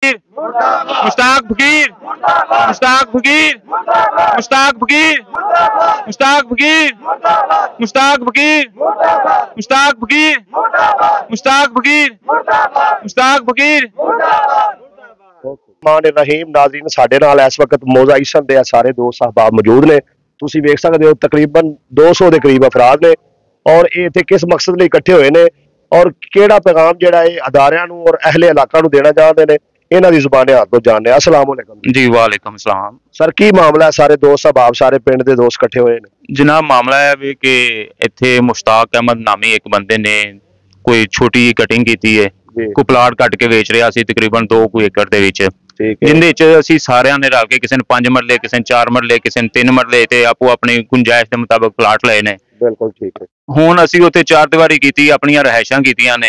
मुश्ताक फकीर, मुश्ताक फकीर, मुश्ताक फकीर, मुश्ताक फकीर, मुश्ताक फकीर, मुश्ताक फकीर, मुश्ताक फकीर, मुश्ताक फकीर। रहीम नाज़रीन साडे नाल इस वक्त मोजाइसन दे सारे दोस्त अहबाब मौजूद ने। तुसीं वेख सकदे हो तकरीबन 200 के करीब अफराद ने और ये इत्थे किस मकसद लई इकट्ठे होए ने और केड़ा पैगाम जिहड़ा है अदारियां नूं और अहले इलाका नूं देना चाहते हैं, इन्हां दी ज़ुबाने हाल तो जानने। अस्सलाम वालेकुम जी। वालेकुम सलाम सर, की मामला है? सारे दोस्त अहबाब सारे पिंड दे दोस्त इकट्ठे होए ने। जनाब, मामला है भी कि इत्थे मुश्ताक अहमद नामी एक बंदे ने कोई छोटी कटिंग की है, कोई प्लाट कट के वेच रहा सी तकरीबन 2 एकड़ दे विच, जिंदे च असीं सारिਆਂ ने रल के किसी ने 5 मरले, किसी ने 4 मरले, किसी ने 3 मरले ते आपो अपनी गुंजाइश के मुताबिक प्लाट लए ने। बिल्कुल ठीक है। हुण असीं उत्थे 4 दीवारी कीती, अपनी रहायशां कीतियां ने,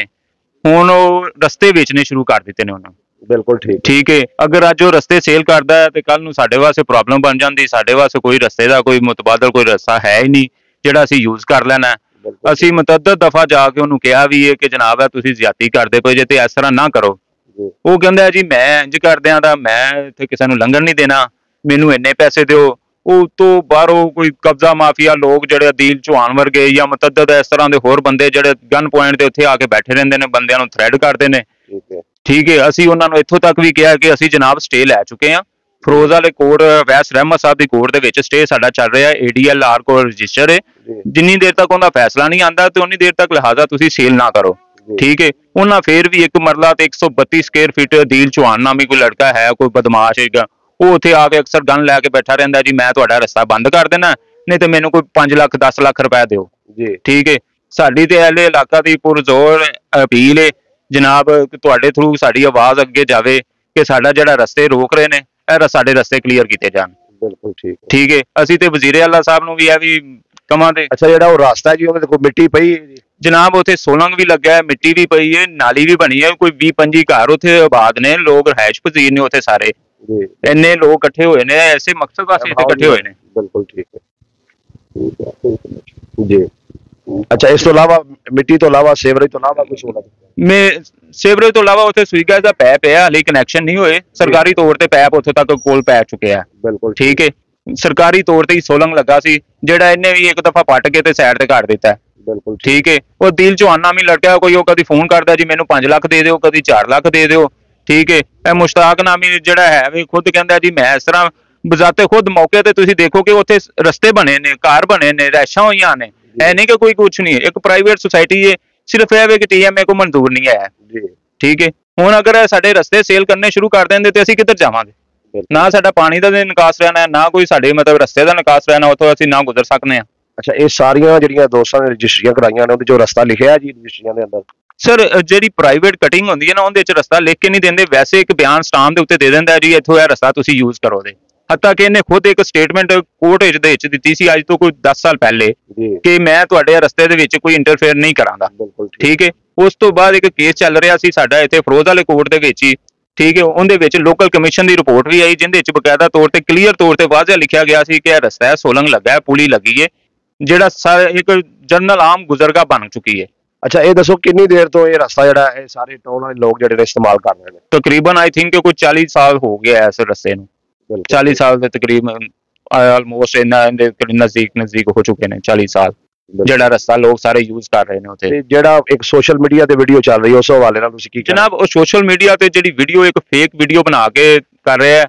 हुण ओह रस्ते बेचने शुरू कर दिते ने उन्होंने। बिल्कुल ठीक है। अगर अज वो रस्ते सेल करता है तो कल नूं साडे वास्ते प्रॉब्लम बन जाती। साडे वास्ते कोई रस्ते का कोई मुतबादल कोई रस्ता है ही नहीं जिहड़ा असीं यूज कर लेना है। असीं मुतअद्दद दफा जाके उन्होंने कहा भी है कि जनाब है तुसीं ज़्यादती करदे पे जे, ते इस तरह ना करो। वो कहंदा जी मैं इंज कर दियां दा, मैं इत्थे किसी नूं लंघण नहीं देना, मैनूं इन्ने पैसे दिओ। ਉਹ ਤੋਂ ਬਾਹਰੋਂ ਕੋਈ ਕਬਜ਼ਾ ਮਾਫੀਆ ਲੋਕ ਜਿਹੜੇ ਅਦੀਲ ਚੌਹਾਨ ਵਰਗੇ ਜਾਂ ਮੁਤੱਦਦ ਇਸ ਤਰ੍ਹਾਂ ਦੇ ਹੋਰ ਬੰਦੇ ਜਿਹੜੇ ਗਨ ਪੁਆਇੰਟ ਤੇ ਉੱਥੇ ਆ ਕੇ ਬੈਠੇ ਰਹਿੰਦੇ ਨੇ, ਬੰਦਿਆਂ ਨੂੰ ਥ੍ਰੈਡ ਕਰਦੇ ਨੇ। ਠੀਕ ਹੈ। ਅਸੀਂ ਉਹਨਾਂ ਨੂੰ ਇੱਥੋਂ ਤੱਕ ਵੀ ਕਿਹਾ ਕਿ ਅਸੀਂ ਜਨਾਬ ਸਟੇ ਲੈ ਚੁੱਕੇ ਹਾਂ, ਫਿਰੋਜ਼ ਵਾਲੇ ਕੋਰਟ ਵੈਸ ਰਹਿਮਤ ਸਾਹਿਬ ਦੀ ਕੋਰਟ ਦੇ ਵਿੱਚ ਸਟੇ ਸਾਡਾ ਚੱਲ ਰਿਹਾ, ADLR ਕੋਲ ਰਜਿਸਟਰ ਹੈ। ਜਿੰਨੀ ਦੇਰ ਤੱਕ ਉਹਦਾ ਫੈਸਲਾ ਨਹੀਂ ਆਉਂਦਾ ਤੇ ਉਨੀ ਦੇਰ ਤੱਕ ਲਿਹਾਜ਼ਾ ਤੁਸੀਂ ਸੇਲ ਨਾ ਕਰੋ। ਠੀਕ ਹੈ। ਉਹਨਾਂ ਫੇਰ ਵੀ 1 ਮਰਲਾ ਤੇ 132 ਸਕੁਅਰ ਫੀਟ ਅਦੀਲ ਚੌਹਾਨ ਨਾਮੀ ਕੋਈ ਲੜਕਾ ਹੈ, ਕੋਈ ਬਦਮਾਸ਼ ਹੈਗਾ, ਉਹ ਉੱਥੇ ਆ ਕੇ ਅਕਸਰ ਗਨ ਲੈ ਕੇ ਬੈਠਾ ਰਹਿੰਦਾ ਜੀ ਮੈਂ ਤੁਹਾਡਾ ਰਸਤਾ ਬੰਦ ਕਰ ਦੇਣਾ, ਨਹੀਂ ਤੇ ਮੈਨੂੰ ਕੋਈ 5 ਲੱਖ 10 ਲੱਖ ਰੁਪਏ ਦਿਓ ਜੀ। ਠੀਕ ਹੈ। ਸਾਡੀ ਤੇ ਅਹਲੇ ਇਲਾਕਾ ਦੀ ਪੁਰਜ਼ੋਰ ਅਪੀਲ ਹੈ ਜਨਾਬ ਕਿ ਤੁਹਾਡੇ ਥਰੂ ਸਾਡੀ ਆਵਾਜ਼ ਅੱਗੇ ਜਾਵੇ ਕਿ ਸਾਡਾ ਜਿਹੜਾ ਰਸਤੇ ਰੋਕ ਰਹੇ ਨੇ ਇਹ ਸਾਡੇ ਰਸਤੇ ਕਲੀਅਰ ਕੀਤੇ ਜਾਣ। ਬਿਲਕੁਲ ਠੀਕ ਹੈ। ਅਸੀਂ ਤੇ ਵਜ਼ੀਰ ਆਲਾ ਸਾਹਿਬ ਨੂੰ ਵੀ ਇਹ ਵੀ ਕਵਾਂਗੇ। ਅੱਛਾ, ਜਿਹੜਾ ਉਹ ਰਸਤਾ ਜੀ ਉਹਦੇ ਕੋਲ ਮਿੱਟੀ ਪਈ ਹੈ ਜੀ ਜਨਾਬ, ਉੱਥੇ ਸੋਲੰਗ ਵੀ ਲੱਗਾ ਹੈ, ਮਿੱਟੀ ਵੀ ਪਈ ਹੈ, ਨਾਲੀ ਵੀ ਬਣੀ ਹੈ, ਕੋਈ 20-25 ਘਰ ਉੱਥੇ ਆਬਾਦ ਨੇ, ਲੋਕ ਰਿਹਾਇਸ਼ ਪਜ਼ੀਰ ਨੇ ਉੱਥੇ ਸਾਰੇ। इन्ने लोग इकट्ठे हुए ने ऐसे मकसद वास्ते इकट्ठे हुए ने। बिल्कुल ठीक है जी। अच्छा, इस तो अलावा मिट्टी तो अलावा सेवरेज तो अलावा कुछ होना? मैं सेवरेज तो अलावा उत्थे सुई गैस दा पैप है, हाले कनैक्शन नहीं होए। सरकारी तौर ते पैप उत्थे तक कोल पै चुके हैं। बिल्कुल ठीक है। सरकारी तौर ते ही सोलंग लगा सी जेड़ा इन्ने भी एक दफा पट के ते साइड ते कर दिता है। बिल्कुल ठीक है। वो दिल चौहान नामी लड़का कोई कभी फोन करता जी मैनू 5 लाख दे दो, कभी 4 लाख दे दो। ठीक है। यह मुश्ताक नामी जिहड़ा है भी खुद कहता जी मैं इस तरह बजाते खुद मौके ते तुसीं देखो कि उत्थे रस्ते बने ने, घर बने ने, रैशां होईयां ने, है नहीं कि कोई कुछ नहीं। एक प्राइवेट सोसाइटी है, सिर्फ यह है कि TMA को मंजूर नहीं है। ठीक है। हुण अगर साडे रस्ते सेल करने शुरू कर देंदे ते असीं किधर जावांगे? ना साडा पानी दा निकास रहना है, ना कोई साडे मतलब रस्ते दा निकास रहना, उत्थों असीं ना गुजर सकने। अच्छा, ये सारियां जिहड़ियां दोस्तां ने रजिस्ट्रियां कराईयां ने उहदे जो रस्ता लिखिआ है जी रजिस्ट्रियां दे अंदर? सर, जी प्राइवेट कटिंग होंदी है ना उहदे च रस्ता लिख के नहीं देंदे, वैसे एक बयान स्टाम्प दे उत्ते दे दिंदा जी इत्थों यह रस्ता तुसीं यूज करो दे। हत्ता कि इन्हें खुद एक स्टेटमेंट कोर्ट विच दित्ती सी अज तो कोई 10 साल पहले कि मैं तुहाडे रस्ते दे विच कोई इंटरफेयर नहीं करांगा। ठीक है। उस तो बाद एक केस चल रहा सी साडा इत्थे फिरोज वाले कोर्ट दे विच ही। ठीक है। उहदे विच लोकल कमीशन की रिपोर्ट भी आई जिहदे विच बकायदा तौर ते क्लीयर तौर ते वाज़ह लिखिया गया सी कि यह रस्ता है सोलंग लगा है, पुली लगी है, जिहड़ा एक जनरल आम गुजरगा बन चुकी है। अच्छा, ये दसो कितनी देर तो ये रास्ता जिहड़ा है सारे टाउन वाले लोग जिहड़े इस्तेमाल कर रहे हैं? तकरीबन आई थिंक कोई 40 साल हो गया है इस रस्ते नूं। 40 साल के तकरीबन ऑलमोस्ट नजदीक हो चुके हैं 40 साल जिहड़ा रस्ता लोग सारे यूज कर रहे हैं उत्थे। जिहड़ा एक सोशल मीडिया ते वीडियो चल रही है उस हवाले नाल तुसीं की जनाब? वो सोशल मीडिया ते जिहड़ी वीडियो एक फेक वीडियो बना के कर रहा है,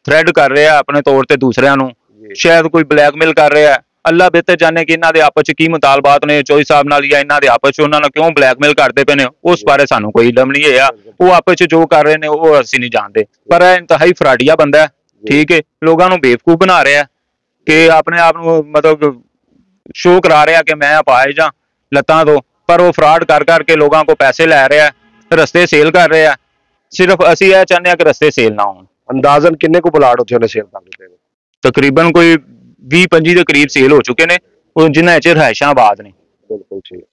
थ्रेड कर रहा है अपने तौर ते दूसरिਆਂ ਨੂੰ, शायद कोई ब्लैकमेल कर रहा है। अल्लाह बेहतर जाने कि इन्हां दे आपस च की मुतालबात ने चौधरी साहब नाल या इन्हां दे आपस च उन्हां नूं क्यों ब्लैकमेल करते पे ने, उस बारे सानूं कोई इल्म नहीं है। वो आपस च जो कर रहे ने वो असीं नहीं जानते, पर यह इंतहाई फराडिया बंदा है। ठीक है। लोगों नूं बेवकूफ बना रहा है कि अपने आप नूं मतलब शो करा रहा कि मैं अपाहिज हां लत्तां तो, पर वो फ्रॉड कर करके लोगों को पैसे लै रहा है, रस्ते सेल कर रहा है। सिर्फ असीं यह चाहते हैं कि रस्ते सेल ना होण। अंदाजन किन्ने को प्लाट उत्थे उहने सेल कर दित्ते? तकरीबन कोई 20-25 के करीब सेल हो चुके हैं, जिन्हां च रहायशां आबाद ने। बिल्कुल ठीक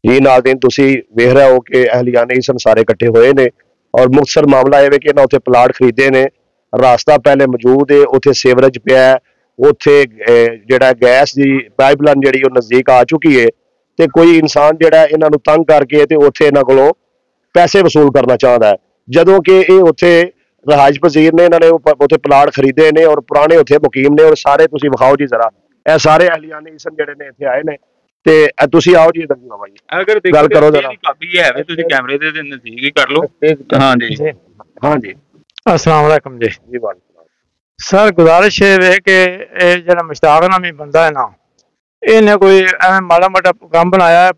जी। नाज़रीन तुसीं वेख रहे हो कि अहलियाने इसन सारे इकट्ठे होए ने और मुख्तसर मामला यह है कि इन्हां उत्थे प्लाट खरीदे ने, रास्ता पहले मौजूद है, उत्थे सेवरेज पिया है, उत्थे जिहड़ा गैस की पाइपलाइन जिहड़ी वो नज़दीक आ चुकी है, तो कोई इंसान जिहड़ा इन्हां नूं तंग करके ते उत्थे इन्हां कोलों पैसे वसूल करना चाहता है। ਜਦੋਂ ਕਿ ਇਹ ਉੱਥੇ ਰਹਾਇਸ਼ ਪਜ਼ੀਰ ਨੇ, ਇਹਨਾਂ ਨੇ ਉੱਥੇ ਪਲਾਟ ਖਰੀਦੇ ਨੇ ਔਰ ਪੁਰਾਣੇ ਉੱਥੇ ਮੁਕੀਮ ਨੇ। ਔਰ ਸਾਰੇ ਤੁਸੀਂ ਵਿਖਾਓ ਜੀ ਜ਼ਰਾ, ਇਹ ਸਾਰੇ ਅਹਲੀਆਨੇ ਇਸਮ ਜਿਹੜੇ ਨੇ ਇੱਥੇ ਆਏ ਨੇ। ਤੇ ਤੁਸੀਂ ਆਓ ਜੀ ਇਧਰ ਜੀ ਬਾਬਾ ਜੀ, ਅਗਰ ਗੱਲ ਕਰੋ ਜਰਾ। ਕਾਪੀ ਹੈ ਤੁਸੀਂ ਕੈਮਰੇ ਦੇ ਨਜ਼ਦੀਕ ਹੀ ਕਰ ਲਓ। हाँ जी हाँ जी, अस्सलाम वालेकुम जी। जी वालेकुम। सर गुजारिश है कि जरा मुश्ताक नामी बंदा है ना, इन्हें कोई एवं माड़ा मोटा काम बनाया है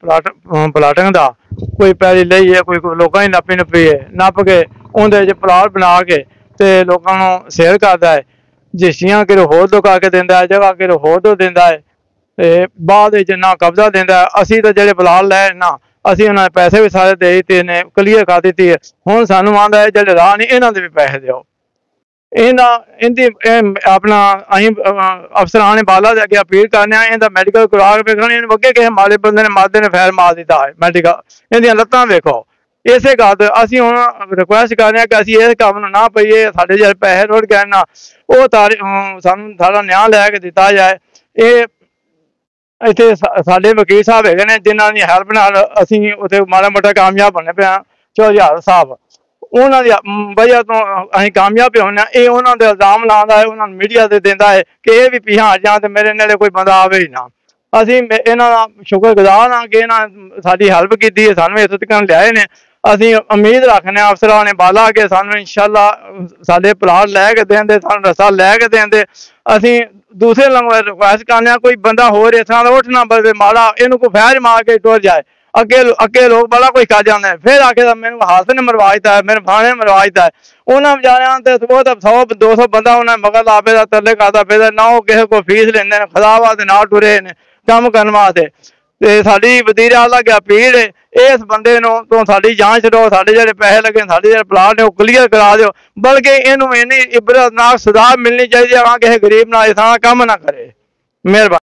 प्लाटिंग का, कोई पैली लई है, कोई लोगों की नापी नपी है, नप के उन्हें प्लाट बना के ते लोगों को सेल करता है। रजिस्ट्रियां किरो होर तो करके देंदा है, जगह किरो होर तो देंदा है, ते बाद ना कब्जा देंदा है। असी तो जेडे प्लाट लै ना, ਅਸੀਂ ਉਹਨਾਂ ਦੇ ਪੈਸੇ ਵੀ ਸਾਰੇ ਦੇ ਦਿੱਤੇ ਨੇ, ਕਲੀਅਰ ਕਰ ਦਿੱਤੀ ਹੈ। ਹੁਣ ਸਾਨੂੰ ਆਂਦਾ ਹੈ ਜਿਹੜੇ ਰਾਹ ਨਹੀਂ ਇਹਨਾਂ ਦੇ ਵੀ ਪੈਸੇ ਦਿਓ। ਇਹਦੀ ਆਪਣਾ ਅਸੀਂ ਅਫਸਰਾਂ ਨੇ ਬਾਲਾ ਦੇ ਅੱਗੇ ਅਪੀਲ ਕਰਨੇ ਆ, ਇਹਦਾ ਮੈਡੀਕਲ ਕਰਵਾ ਕੇ ਵੇਖਣਾ। ਇਹਨੂੰ ਅੱਗੇ ਕਿਸੇ ਮਾੜੇ ਬੰਦੇ ਨੇ ਮਾਰਦੇ ਨੇ ਫੈਰ ਮਾਰ ਦਿੱਤਾ ਹੈ ਮੈਡੀਕਲ, ਇਹਦੀਆਂ ਲੱਤਾਂ ਵੇਖੋ। ਇਸੇ ਗੱਲ ਤੇ ਅਸੀਂ ਹੁਣ ਰਿਕੁਐਸਟ ਕਰ ਰਹੇ ਹਾਂ ਕਿ ਅਸੀਂ ਇਸ ਕੰਮ ਨੂੰ ਨਾ ਪਈਏ। ਸਾਡੇ ਜਿਹੜੇ ਪੈਸੇ ਰੁੜ ਗਏ ਨਾ, ਉਹ ਸਾਨੂੰ ਸਾਡਾ ਨਿਆਂ ਲੈ ਕੇ ਦਿੱਤਾ ਜਾਏ। ਇਹ ਇੱਥੇ ਸਾਡੇ ਵਕੀਲ ਸਾਹਿਬ ਹੈਗੇ ਨੇ, ਜਿਨ੍ਹਾਂ ਦੀ ਹੈਲਪ ਨਾਲ ਅਸੀਂ ਉੱਥੇ ਮਾੜਾ ਮੋਟਾ ਕਾਮਯਾਬ ਬਣੇ ਪਏ ਹਾਂ। ਚੌਧਰੀ ਸਾਹਿਬ, ਉਹਨਾਂ ਦੀ ਵਜ੍ਹਾ ਤੋਂ ਅਸੀਂ ਕਾਮਯਾਬ ਹੋਏ ਹਾਂ। ਇਹ ਉਹਨਾਂ ਦੇ ਇਲਜ਼ਾਮ ਲਾਉਂਦਾ ਹੈ, ਉਹਨਾਂ ਨੂੰ ਮੀਡੀਆ ਤੇ ਦਿੰਦਾ ਹੈ ਕਿ ਇਹ ਵੀ ਪਿਛਾਂ ਆ ਜਾਣ ਤੇ ਮੇਰੇ ਨੇੜੇ ਕੋਈ ਬੰਦਾ ਆਵੇ ਹੀ ਨਾ। ਅਸੀਂ ਇਹਨਾਂ ਦਾ ਸ਼ੁਕਰਗੁਜ਼ਾਰ ਹਾਂ ਕਿ ਇਹਨਾਂ ਸਾਡੀ ਹੈਲਪ ਕੀਤੀ ਹੈ, ਸਾਨੂੰ ਇੱਥੇ ਤੱਕ ਲਿਆਏ ਨੇ। ਅਸੀਂ ਉਮੀਦ ਰੱਖਦੇ ਹਾਂ ਅਫਸਰਾਂ ਨੇ ਬਾਲਾ ਕੇ ਸਾਨੂੰ ਇਨਸ਼ਾਅੱਲਾ ਸਾਡੇ ਪਲਾਟ ਲੈ ਕੇ ਦੇਂਦੇ, ਸਾਨੂੰ ਰਸਤਾ ਲੈ ਕੇ ਦੇਂਦੇ। ਅਸੀਂ दूसरे लंग रिक्वेस्ट करने कोई बंदा हो इस तरह का उठ ना बदे माड़ा, इनू को फैर मार के टुर जाए। अगे लोग बड़ा कोई कर जाते हैं, फिर आके मैंने हाथ ने मरवा दिता है, मेरे फाने मरवा दिता है। उन्होंने बेचारे तो 100-200 बंदा उन्हें मगर ला पे तरले करता फिर ना, वो किसी को फीस लेंदे ने, खुदा वास्ते ना टुरे ने काम करने वास्ते। ते साडी वज़ीर आला अगे अपील है, इस बंदे तो साडी जांच लो, साडे जेहड़े पैसे लगे, साडे जेहड़े प्लाट ने वो क्लीयर करा दो। बल्कि इनू इन्नी इबरतनाक सजा मिलनी चाहिए, किसी गरीब नाल इस तरह काम ना करे। मेहरबानी।